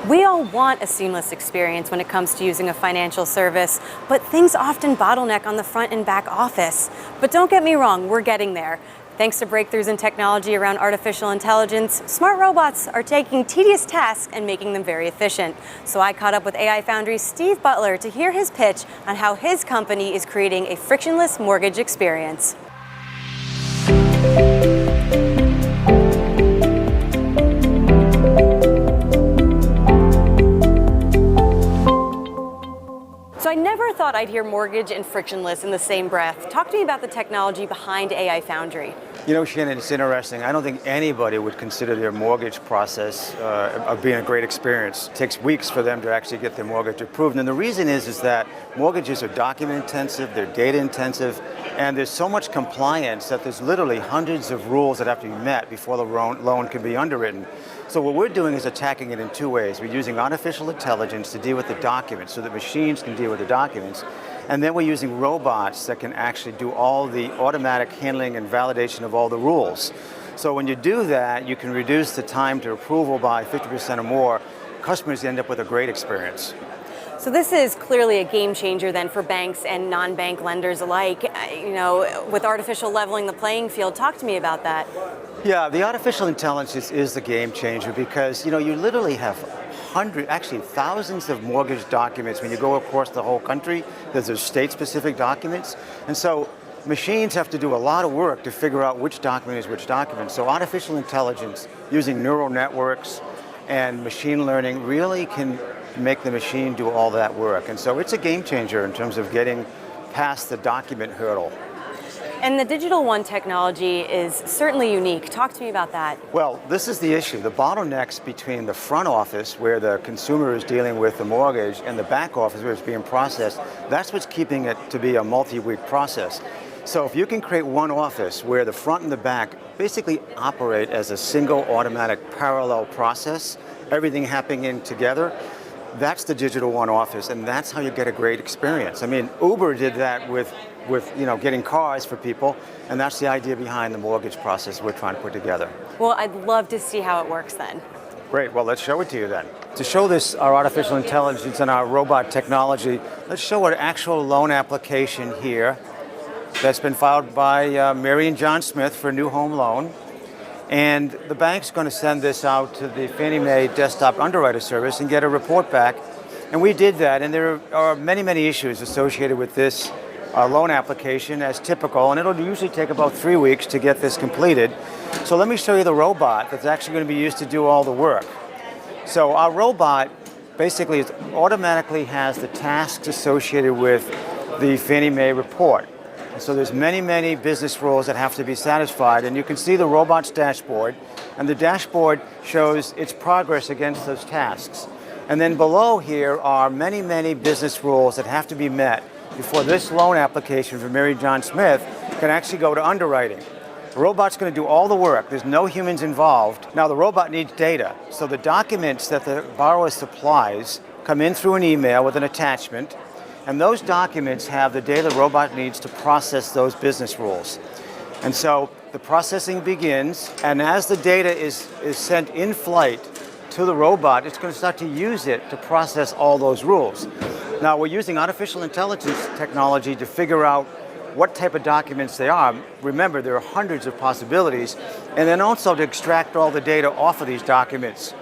We all want a seamless experience when it comes to using a financial service, but things often bottleneck on the front and back office. But don't get me wrong, we're getting there. Thanks to breakthroughs in technology around artificial intelligence, smart robots are taking tedious tasks and making them very efficient. So I caught up with AI Foundry's Steve Butler to hear his pitch on how his company is creating a frictionless mortgage experience. So I never thought I'd hear mortgage and frictionless in the same breath. Talk to me about the technology behind AI Foundry. You know, Shannon, it's interesting. I don't think anybody would consider their mortgage process of being a great experience. It takes weeks for them to actually get their mortgage approved. And the reason is that mortgages are document intensive, they're data intensive, and there's so much compliance that there's literally hundreds of rules that have to be met before the loan can be underwritten. So what we're doing is attacking it in two ways. We're using artificial intelligence to deal with the documents so that machines can deal with the documents. And then we're using robots that can actually do all the automatic handling and validation of all the rules. So when you do that, you can reduce the time to approval by 50% or more. Customers end up with a great experience. So this is clearly a game changer then for banks and non-bank lenders alike. You know, with artificial leveling the playing field, talk to me about that. Yeah, the artificial intelligence is the game changer because, you know, you literally have thousands of mortgage documents when you go across the whole country. There's state-specific documents. And so machines have to do a lot of work to figure out which document is which document. So artificial intelligence using neural networks and machine learning really can make the machine do all that work. And so it's a game changer in terms of getting past the document hurdle. And the Digital One technology is certainly unique. Talk to me about that. Well, this is the issue. The bottlenecks between the front office, where the consumer is dealing with the mortgage, and the back office, where it's being processed, that's what's keeping it to be a multi-week process. So if you can create one office where the front and the back basically operate as a single automatic parallel process, everything happening together, that's the Digital One office, and that's how you get a great experience. I mean, Uber did that with getting cars for people, and that's the idea behind the mortgage process we're trying to put together. Well, I'd love to see how it works then. Great, well, let's show it to you then. To show this, our artificial intelligence and our robot technology, let's show an actual loan application here that's been filed by Mary and John Smith for a new home loan. And the bank's going to send this out to the Fannie Mae desktop underwriter service and get a report back. And we did that, and there are many, many issues associated with this loan application as typical, and it'll usually take about 3 weeks to get this completed. So let me show you the robot that's actually going to be used to do all the work. So our robot basically automatically has the tasks associated with the Fannie Mae report. So there's many, many business rules that have to be satisfied, and you can see the robot's dashboard, and the dashboard shows its progress against those tasks. And then below here are many, many business rules that have to be met before this loan application for Mary John Smith can actually go to underwriting. The robot's going to do all the work. There's no humans involved. Now the robot needs data, so the documents that the borrower supplies come in through an email with an attachment. And those documents have the data the robot needs to process those business rules. And so the processing begins, and as the data is sent in flight to the robot, it's going to start to use it to process all those rules. Now, we're using artificial intelligence technology to figure out what type of documents they are. Remember, there are hundreds of possibilities, and then also to extract all the data off of these documents.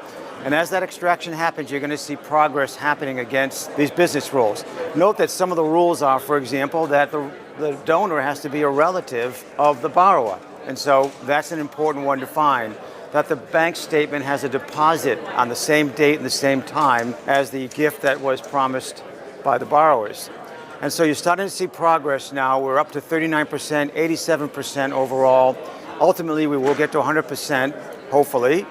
And as that extraction happens, you're going to see progress happening against these business rules. Note that some of the rules are, for example, that the donor has to be a relative of the borrower. And so that's an important one to find, that the bank statement has a deposit on the same date and the same time as the gift that was promised by the borrowers. And so you're starting to see progress now. We're up to 39%, 87% overall. Ultimately, we will get to 100%, hopefully.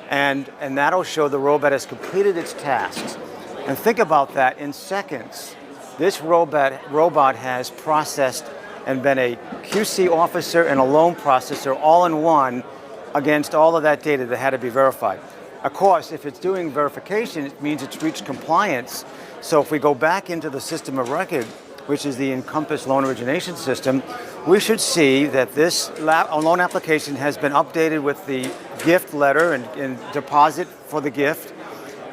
And that'll show the robot has completed its tasks. And think about that, in seconds, this robot has processed and been a QC officer and a loan processor all in one against all of that data that had to be verified. Of course, if it's doing verification, it means it's reached compliance. So if we go back into the system of record, which is the Encompass loan origination system, we should see that this loan application has been updated with the gift letter and deposit for the gift.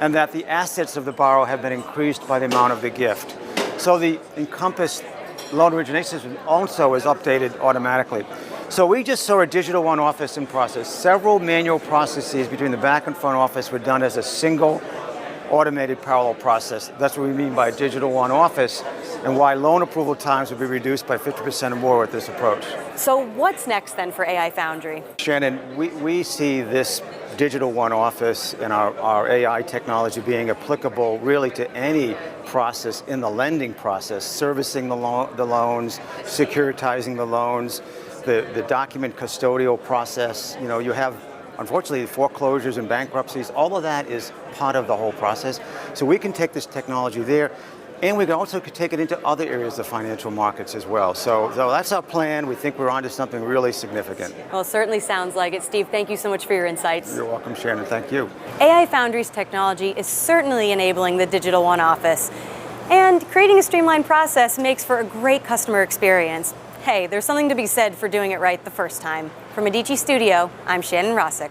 and that the assets of the borrower have been increased by the amount of the gift. So the Encompass loan origination system also is updated automatically. So we just saw a digital one office in process. Several manual processes between the back and front office were done as a single automated parallel process. That's what we mean by digital one office, and why loan approval times will be reduced by 50% or more with this approach. So what's next then for AI Foundry? Shannon, we see this digital one office and our AI technology being applicable really to any process in the lending process, servicing the loans, securitizing the loans, the document custodial process. You know, you have, unfortunately, foreclosures and bankruptcies. All of that is part of the whole process. So we can take this technology there, and we can also take it into other areas of financial markets as well. So that's our plan. We think we're onto something really significant. Well, it certainly sounds like it. Steve, thank you so much for your insights. You're welcome, Shannon. Thank you. AI Foundry's technology is certainly enabling the digital one office. And creating a streamlined process makes for a great customer experience. Hey, there's something to be said for doing it right the first time. From Medici Studio, I'm Shannon Rossick.